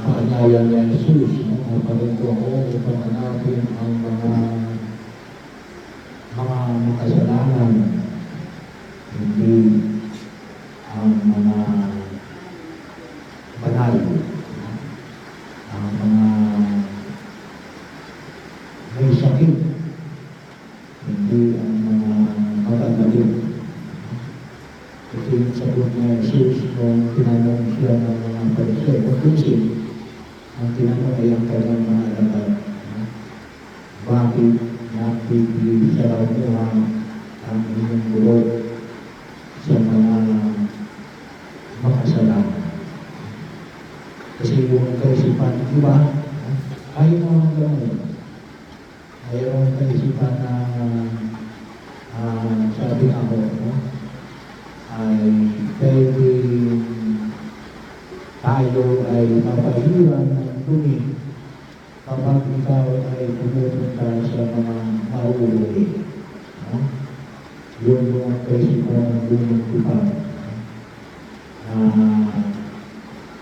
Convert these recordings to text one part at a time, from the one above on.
Paanyaya ni Jesus, no? Naparinto ko upang hanapin ang mga makasalanan, hindi ang mga banal, ang mga may sakit, hindi ang mga matagaling. Kasi yung sagot ni Jesus nung tinanong siya ng mga Pariseo, ang tinanong ay ang kanyang mga alagad, bakit nakikisaraw mo ang inyong bulog sa mga makasalanan? Kasi yung kaisipan, di ba? Ayaw naman gano'n. Ayaw ang kaisipan na sabi nga ko, no? Ay pwede tayo ay mapahiran ng dumi kapag ikaw ay pumupunta sa mga mauuli. No? Yun yung kaisipan ng lumang tipan.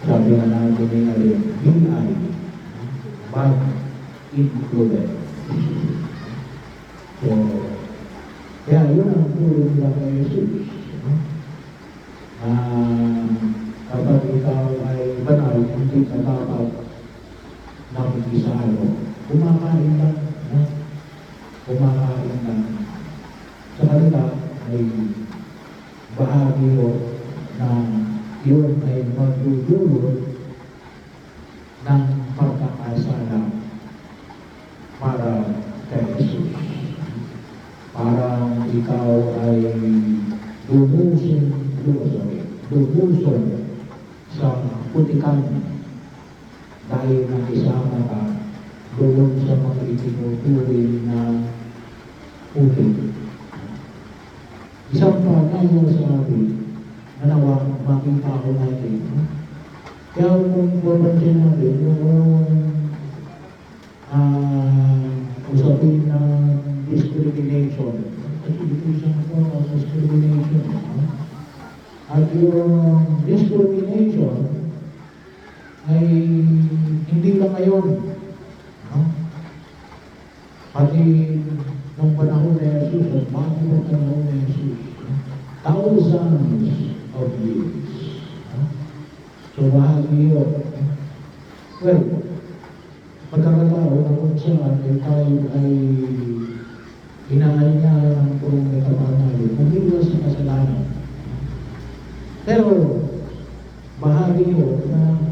Sabi nga natin ni Alin, BI, but included. So, kaya yun ang tulong nila kay Jesus. Kapag ikaw ay banal, hindi ka dapat nakikisalo. Kumakain lang. No? Kumakain lang. Sa kanila ay bahagi o na yun ay magdudulot ng pagkakasala para kay Jesus. Parang ikaw ay lumuson sa putikan dahil nakisama ka doon sa mga itinuturing na putik. Isang bagay na sabi na nawa makita ko natin. Kaya kung babansin natin yung usapin na discrimination. Kasi dito isang form of discrimination. At yung discrimination ay hindi lang ngayon. No? Pati nung panahon ni Jesus at bago ng panahon ni Jesus. Thousands of years. No? So bahagi yun. Well, magkakataon na kung saan ay tayo ay inaanya ng purong may kapangalan, umiwas sa kasalanan. Pero, bahagi yun na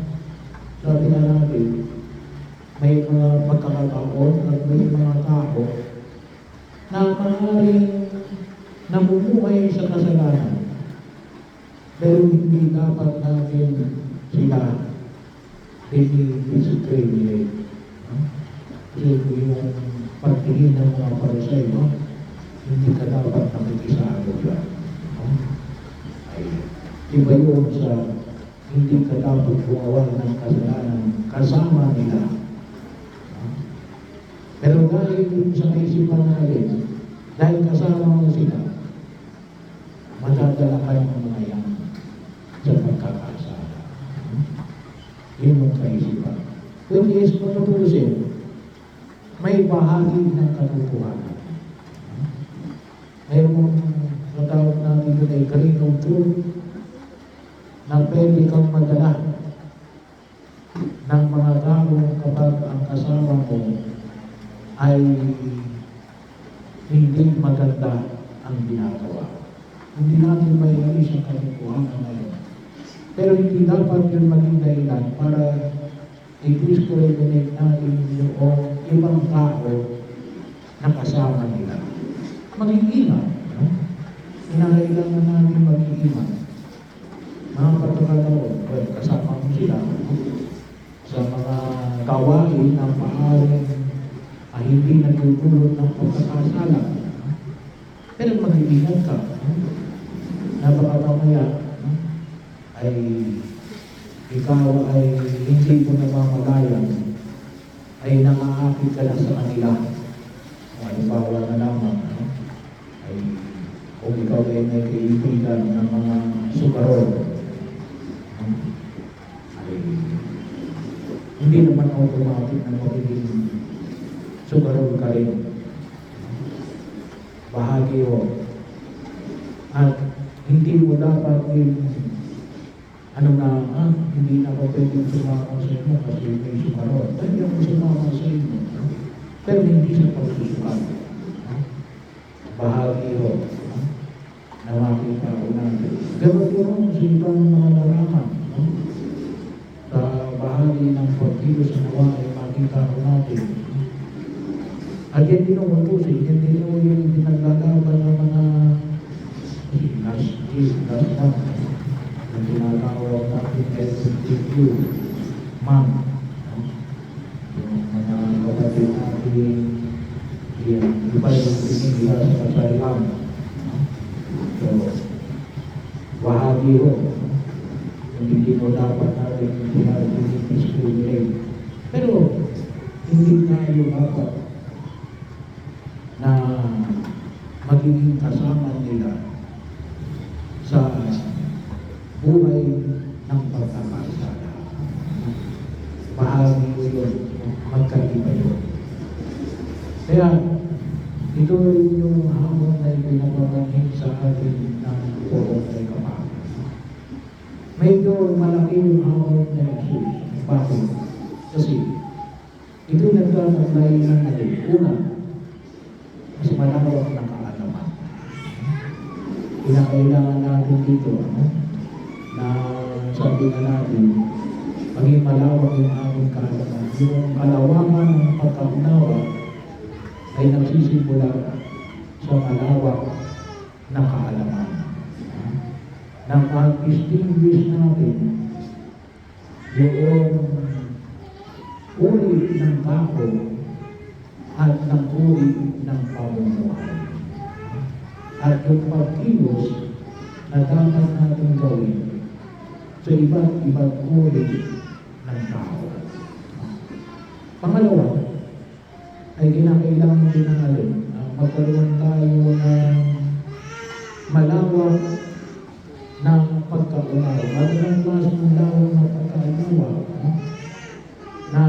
sabi na natin, may mga pagkakataon at may mga tao na maaaring namumuhay sa kasalanan. Pero hindi dapat natin sila discriminate. Kasi yung pagtingin ng mga Pariseo, hindi ka dapat nakikisalo dyan. Ay, iba yun sa hindi ka dapat gumawa ng kasalanan kasama nila. Pero dahil yung sa kaisipan natin, dahil kasama mo sila, matadala kayo ng mga yan sa pagkakasala. Yun yung kaisipan. Kung is matutusin, may bahagi ng katotohanan. Mayroong natawag natin ito ay grain of truth na pwede kang madala ng mga tao kapag ang kasama mo ay hindi maganda ang ginagawa. Hindi natin may alis ang katotohanan ngayon. Pero hindi dapat yun maging dahilan para i-discriminate natin yung ibang tao na kasama nila. Mag-iingat. No? Inahailan na natin mag-iingat. Mga pagkakataon, well, kasama mo sila sa mga gawain na maaaring hindi nagtutulot ng pagkakasala. Pero mag-iingat ka. Napakatamaya ay ikaw ay hindi mo namamalayan, ay namaakit ka na sa kanila. Kung halimbawa na lamang, ay kung ikaw ay may kaibigan ng mga sukarol, ay hindi naman automatic na magiging sugarol ka rin. Bahagi ho. At hindi mo dapat yung hindi na ako pwedeng sumama sa inyo kasi may sugarol. Pwede ako sumama sa inyo. Pero hindi sa pagsusukat. Bahagi ho. Na makita ko natin. Ganun po sa ibang mga larangan. Sa bahagi ng pagkilo sa nawa ay makita ko natin. At yan din ang utusin, yan din yung pinaglalaban ng mga last month, ang tinatawag natin LGBTQ month. Yung mga kapatid natin, iba yung pinigila sa kasayhan. So, bahagi ho, hindi mo dapat natin discriminate. Pero, hindi tayo dapat na magiging kasama nila sa buhay ng pagkakasala. Bahagi ko yun, magkaiba yun. Kaya, ito rin yung hamon na ipinapamanhin sa atin ng poong ay kapag. Medyo malaki yung hamon na Jesus. Bakit? Kasi, ito nagkakaglay ng natin. Una, mas malawak na kaalaman. Kinakailangan natin dito, na sabi na natin, maging malawak yung aming kaalaman. Yung kalawakan ng pagkaunawa ay nagsisimula sa malawak na kaalaman. Na mag-distinguish natin yung uri ng tao at ng uri ng pamumuhay. At yung pagkilos na dapat natin gawin sa iba't ibang uri ng tao. Pangalawa, ay kinakailangan din natin magkaroon tayo ng malawak ng pagkaunawa. Magandang mas malawak ng pagkaunawa na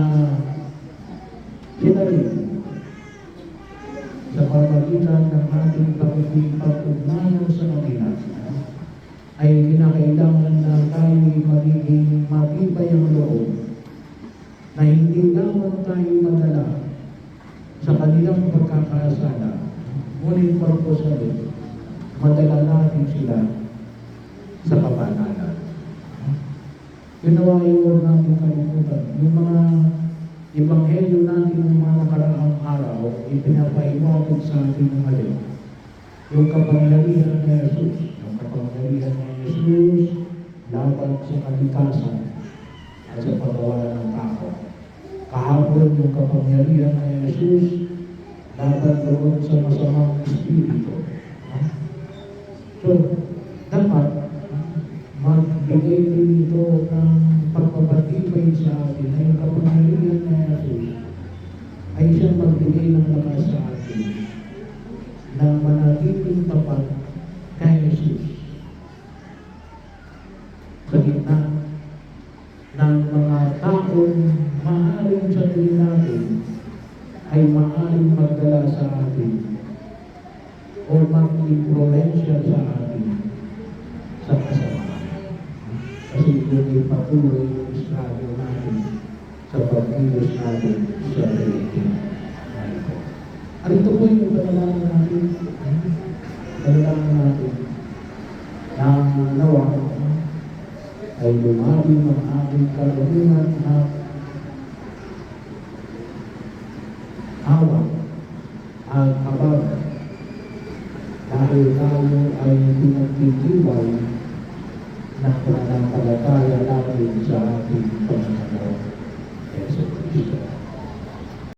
kinarin sa pamagitan ng ating pag-ugnayan sa kanila ay kinakailangan na tayo magiging matibay ang loob na hindi lamang tayo madala sa kanilang pagkakasala, ngunit pagpusalit, madala natin sila sa kabanalan. Yun nawa yung natin kalimutan. Yung mga ebanghelyo natin ng mga nakaraang araw, ipinapahiwatig sa atin ng alin. Yung kapangyarihan ni Jesus. Yung kapangyarihan ni Jesus laban sa kalikasan at sa paggawa ng tao. Kahapon yung kapangyarihan ni Jesus laban doon sa masamang espiritu. So, dapat magbigay din ito ng pagpapatibay sa atin na yung kapangyarihan ni Jesus ay siyang magbigay ng lakas sa atin na manatiling tapat kay Jesus sa gitna ng mga taong maaaring sa tingin natin ay maaaring magdala sa atin o mag-influensya sa atin sa kasamaan. Kasi ito ay patuloy yung estado natin sa pagkilos natin sa religion. At ito po yung panalangin natin. Panalangin natin na nawa ay lumabing ang ating kalungan at awa at habag dahil tayo ay pinagtitibay ng pananampalataya natin sa ating Panginoon Yesu Cristo.